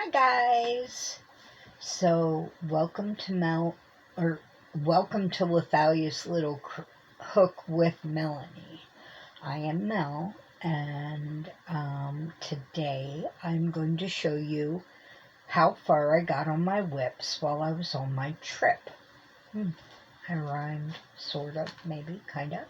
Hi guys. So welcome to Lithalia's Little Hook with Melanie. I am Mel, and today I'm going to show you how far I got on my whips while I was on my trip. I rhymed, sort of, maybe, kind of.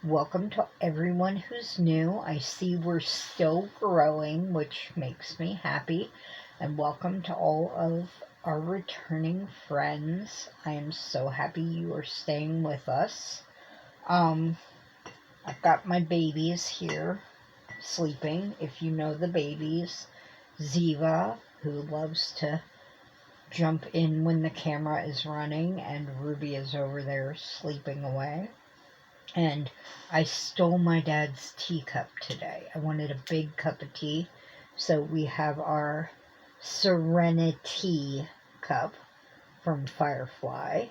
Welcome to everyone who's new. I see we're still growing, which makes me happy. And welcome to all of our returning friends. I am so happy you are staying with us. I've got my babies here sleeping. If you know the babies, Ziva, who loves to jump in when the camera is running, and Ruby is over there sleeping away. And I stole my dad's teacup today. I wanted a big cup of tea. So we have our Serenity cup from Firefly.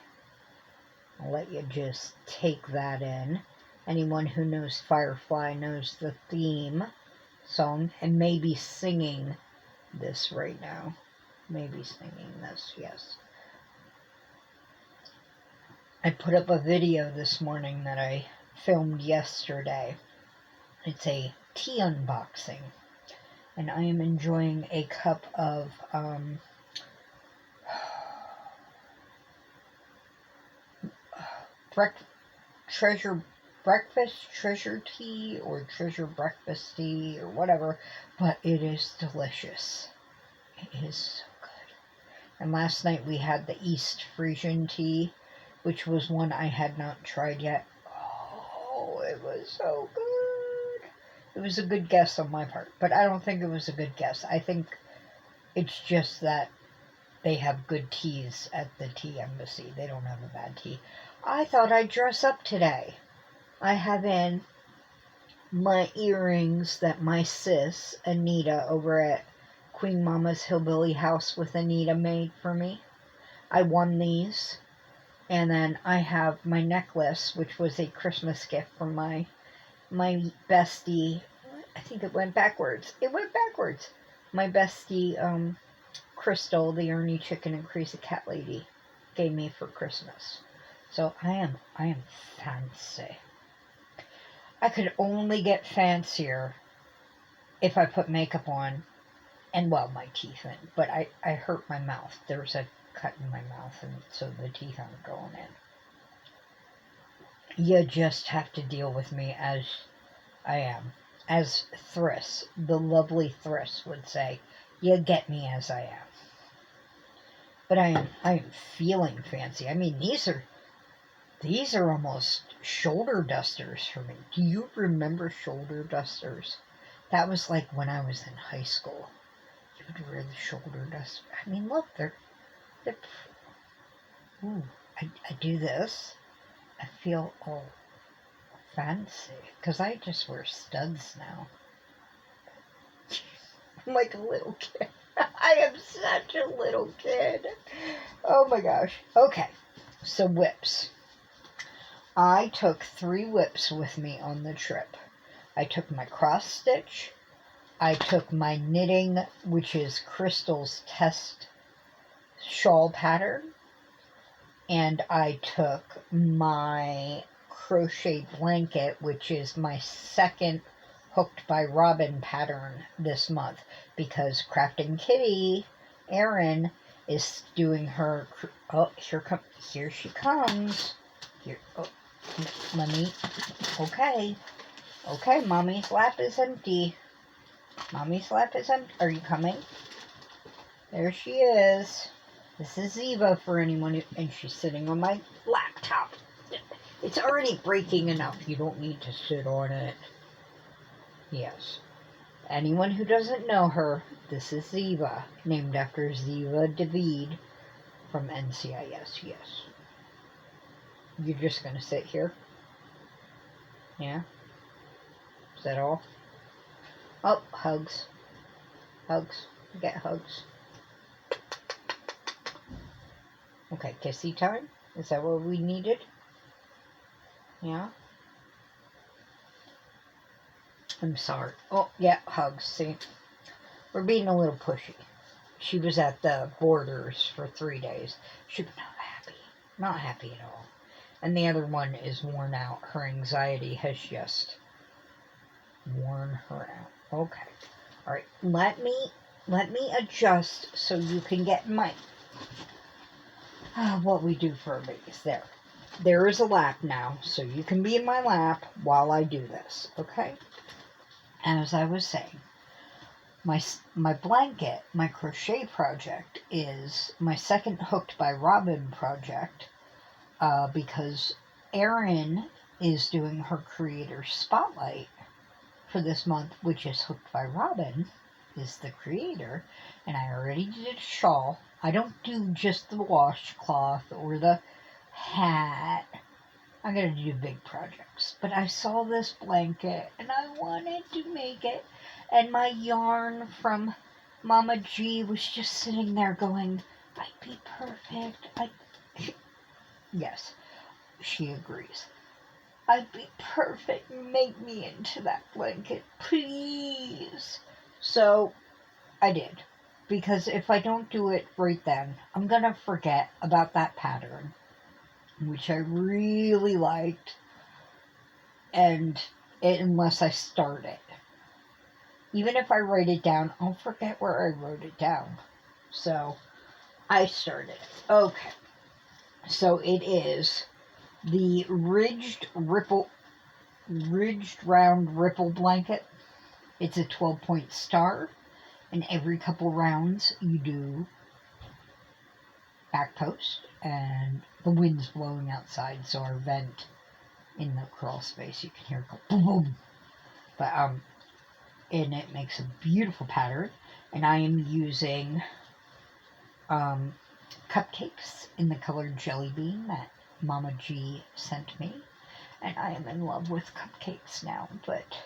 I'll let you just take that in. Anyone who knows Firefly knows the theme song and maybe singing this right now. Maybe singing this, yes. I put up a video this morning that I filmed yesterday. It's a tea unboxing. And I am enjoying a cup of treasure tea or treasure breakfast tea or whatever, but it is delicious. It is so good. And last night we had the East Frisian tea, which was one I had not tried yet. Oh, it was so good. It was a good guess on my part, but I don't think it was a good guess. I think it's just that they have good teas at the tea embassy. They don't have a bad tea. I thought I'd dress up today. I have in my earrings that my sis, Anita, over at Queen Mama's Hillbilly House with Anita made for me. I won these. And then I have my necklace, which was a Christmas gift from my bestie. I think it went backwards. My bestie, Crystal, the Ernie Chicken and Crazy Cat Lady, gave me for Christmas. So I am fancy. I could only get fancier if I put makeup on and, well, my teeth in. But I hurt my mouth. There's a cut in my mouth, and so the teeth aren't going in. You just have to deal with me as I am. As Thriss, the lovely Thriss, would say, you get me as I am. But I am feeling fancy. I mean, these are almost shoulder dusters for me. Do you remember shoulder dusters? That was like when I was in high school. You would wear the shoulder dusters. I mean, look, ooh, I do this. I feel all fancy because I just wear studs now. I'm like a little kid. I am such a little kid. Oh my gosh. Okay, so whips. I took 3 whips with me on the trip. I took my cross stitch. I took my knitting, which is Crystal's test shawl pattern. And I took my crochet blanket, which is my second Hooked by Robin pattern this month, because Crafting Kitty, Erin, is doing her, oh, here she comes. Here, oh, let me, okay, Mommy's lap is empty. Are you coming? There she is. This is Ziva for anyone and she's sitting on my laptop. It's already breaking enough. You don't need to sit on it. Yes. Anyone who doesn't know her, this is Ziva, named after Ziva David from NCIS. Yes. You're just going to sit here? Yeah? Is that all? Oh, hugs. Hugs. Get hugs. Okay, kissy time? Is that what we needed? Yeah? I'm sorry. Oh, yeah, hugs. See? We're being a little pushy. She was at the Borders for 3 days. She was not happy at all. And the other one is worn out. Her anxiety has just worn her out. Okay. All right. Let me adjust so you can get my what we do for a base. There is a lap now, so you can be in my lap while I do this. Okay. As I was saying, my blanket, my crochet project is my second Hooked by Robin project, because Erin is doing her creator spotlight for this month, which is Hooked by Robin, is the creator, and I already did a shawl. I don't do just the washcloth or the hat. I'm going to do big projects. But I saw this blanket, and I wanted to make it, and my yarn from Mama G was just sitting there going, I'd be perfect. Yes, she agrees. I'd be perfect. Make me into that blanket, please. So I did. Because if I don't do it right then, I'm going to forget about that pattern, which I really liked, unless I start it. Even if I write it down, I'll forget where I wrote it down. So I started. Okay. So it is the ridged round ripple blanket. It's a 12-point star, and every couple rounds you do back post, and the wind's blowing outside, so our vent in the crawl space, you can hear it go boom boom. But and it makes a beautiful pattern, and I am using cupcakes in the color Jelly Bean that Mama G sent me, and I am in love with cupcakes now, but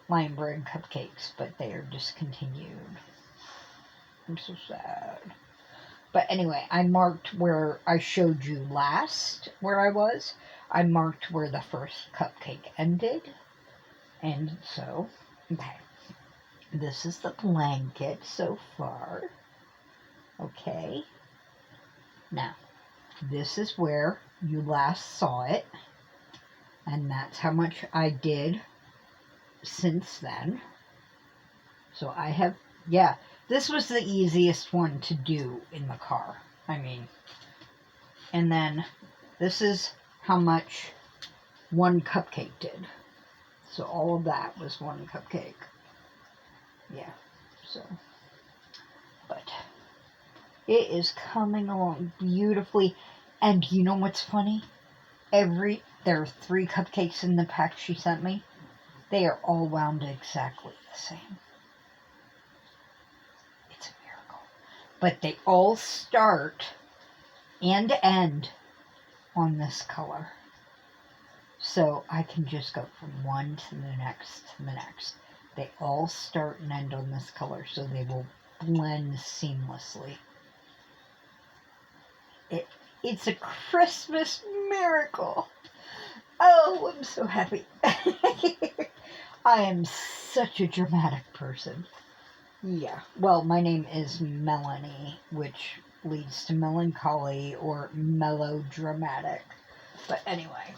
Lion Bread cupcakes, but they are discontinued. I'm so sad. But anyway, I marked where I showed you last where I was. I marked where the first cupcake ended. And so, okay. This is the blanket so far. Okay. Now, this is where you last saw it. And that's how much I did since then. So I have, yeah, this was the easiest one to do in the car. I mean, and then this is how much one cupcake did. So all of that was one cupcake. Yeah, so, but it is coming along beautifully. And you know what's funny? There are 3 cupcakes in the pack she sent me. They are all wound exactly the same. It's a miracle. But they all start and end on this color. So I can just go from one to the next to the next. They all start and end on this color, so they will blend seamlessly. It's a Christmas miracle. Oh, I'm so happy. I am such a dramatic person. Yeah. Well, my name is Melanie, which leads to melancholy or melodramatic. But anyway.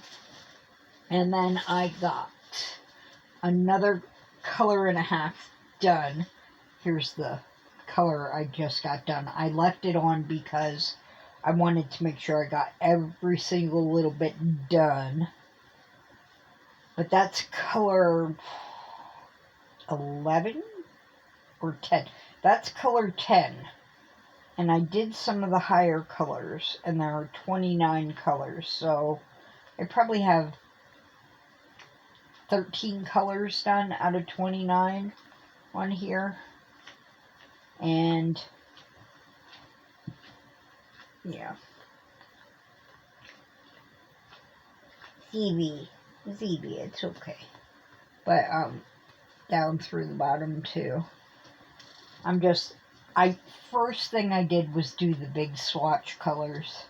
And then I got another color and a half done. Here's the color I just got done. I left it on because I wanted to make sure I got every single little bit done. But that's color 11 or 10. That's color 10. And I did some of the higher colors, and there are 29 colors. So I probably have 13 colors done out of 29 on here. And yeah. ZB, it's okay. But down through the bottom too. First thing I did was do the big swatch colors.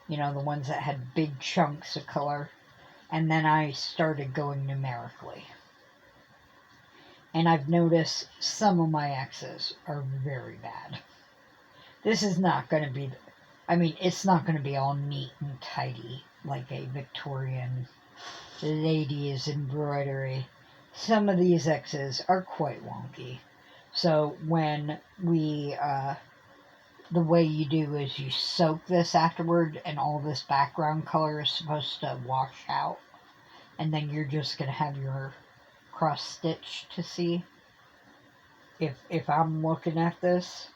You know, the ones that had big chunks of color. And then I started going numerically. And I've noticed some of my X's are very bad. This is not going to be, I mean, it's not going to be all neat and tidy like a Victorian lady's embroidery. Some of these X's are quite wonky. So when we, the way you do is you soak this afterward, and all this background color is supposed to wash out. And then you're just going to have your cross stitch to see. If I'm looking at this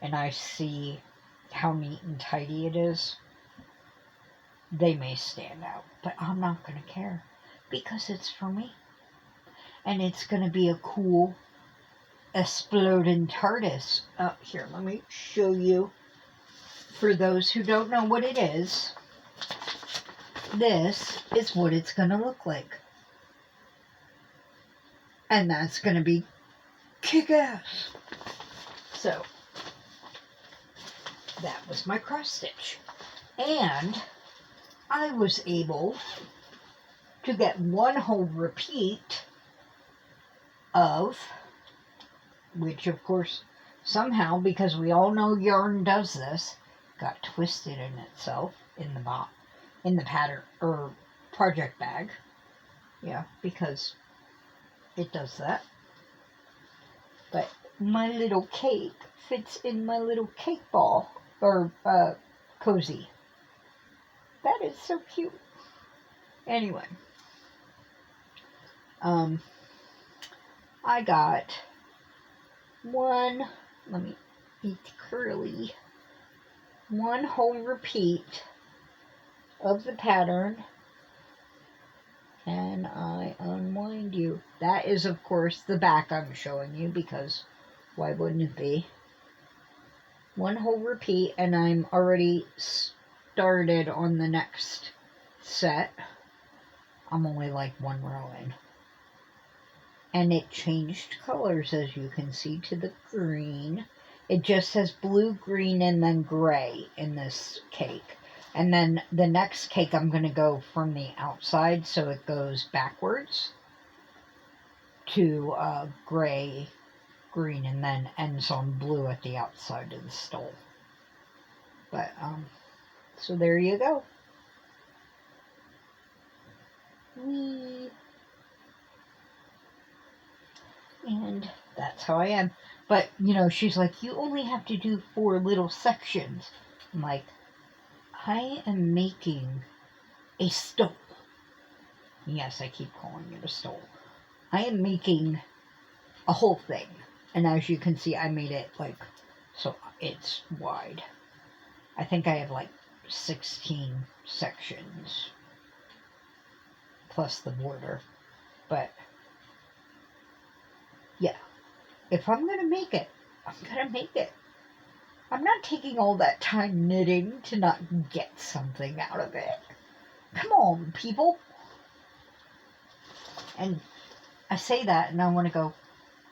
and I see how neat and tidy it is, they may stand out. But I'm not going to care because it's for me. And it's going to be a cool exploding TARDIS. Here, let me show you. For those who don't know what it is, this is what it's going to look like. And that's going to be kick-ass. So, that was my cross stitch. And I was able to get one whole repeat of, which of course somehow, because we all know yarn does this, got twisted in itself in the pattern or project bag. Yeah, because it does that. But my little cake fits in my little cake ball or cozy. That is so cute. Anyway, I got one, let me eat curly, one whole repeat of the pattern, and I unwind you. That is, of course, the back I'm showing you, because why wouldn't it be? One whole repeat, and I'm already started on the next set. I'm only like one row in. And it changed colors, as you can see, to the green. It just says blue, green, and then gray in this cake. And then the next cake, I'm going to go from the outside, so it goes backwards to gray, green, and then ends on blue at the outside of the stole. But, so there you go. Whee! And that's how I am. But, you know, she's like, you only have to do 4 little sections. I'm like, I am making a stole. Yes, I keep calling it a stole. I am making a whole thing. And as you can see, I made it like, so it's wide. I think I have like 16 sections. Plus the border. But, yeah. If I'm going to make it, I'm going to make it. I'm not taking all that time knitting to not get something out of it. Come on, people. And I say that and I want to go,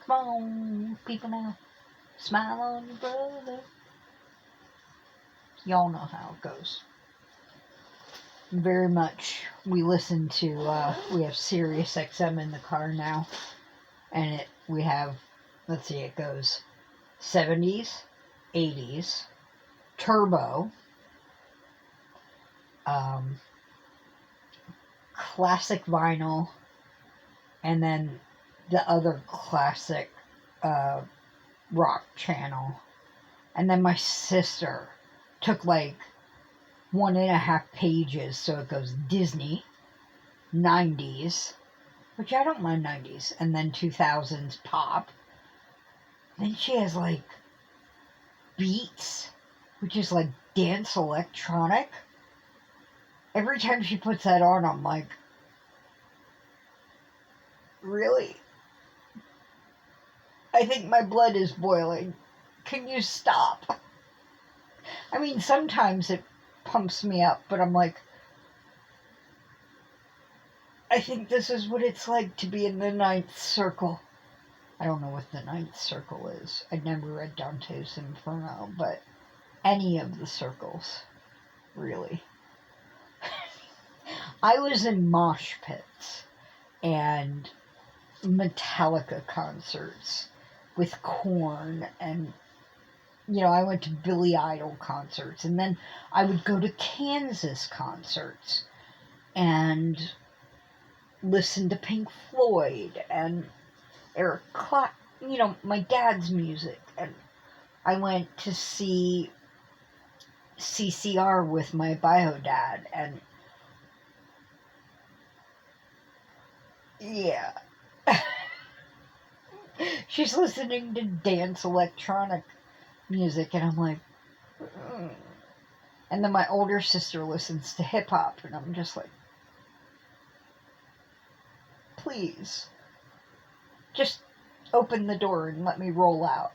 come on, people now. Smile on your brother. Y'all know how it goes. Very much. We listen to, we have Sirius XM in the car now. And we have, let's see, it goes 70s, 80s, turbo, classic vinyl, and then the other classic rock channel. And then my sister took like 1.5 pages, so it goes Disney, 90s, which I don't mind 90s, and then 2000s pop. Then she has like Beats, which is like dance electronic. Every time she puts that on, I'm like, really? I think my blood is boiling. Can you stop? I mean, sometimes it pumps me up, but I'm like, I think this is what it's like to be in the 9th circle. I don't know what the 9th circle is. I'd never read Dante's Inferno, but any of the circles, really. I was in mosh pits and Metallica concerts with Korn and I went to Billy Idol concerts, and then I would go to Kansas concerts and listen to Pink Floyd and Eric Clapton, my dad's music. And I went to see CCR with my bio dad, and yeah. She's listening to dance electronic music, and I'm like, mm. And then my older sister listens to hip hop, and I'm just like, please, just open the door and let me roll out.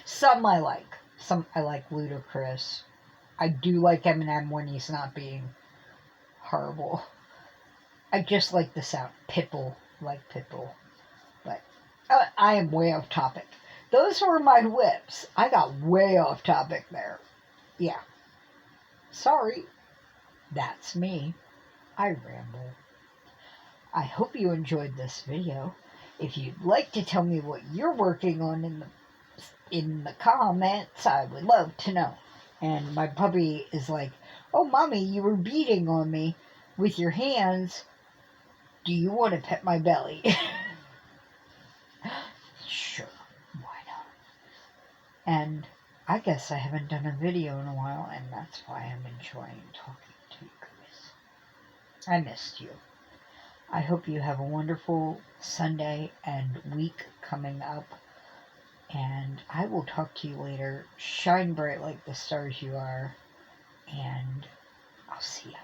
Some I like. Some I like Ludacris. I do like Eminem when he's not being horrible. I just like the sound. Pitbull. Like Pitbull. But I am way off topic. Those were my WIPs. I got way off topic there. Yeah. Sorry. That's me. I ramble. I hope you enjoyed this video. If you'd like to tell me what you're working on in the comments, I would love to know. And my puppy is like, oh, Mommy, you were beating on me with your hands. Do you want to pet my belly? Sure, why not? And I guess I haven't done a video in a while, and that's why I'm enjoying talking to you guys. I missed you. I hope you have a wonderful Sunday and week coming up. And I will talk to you later. Shine bright like the stars you are. And I'll see ya.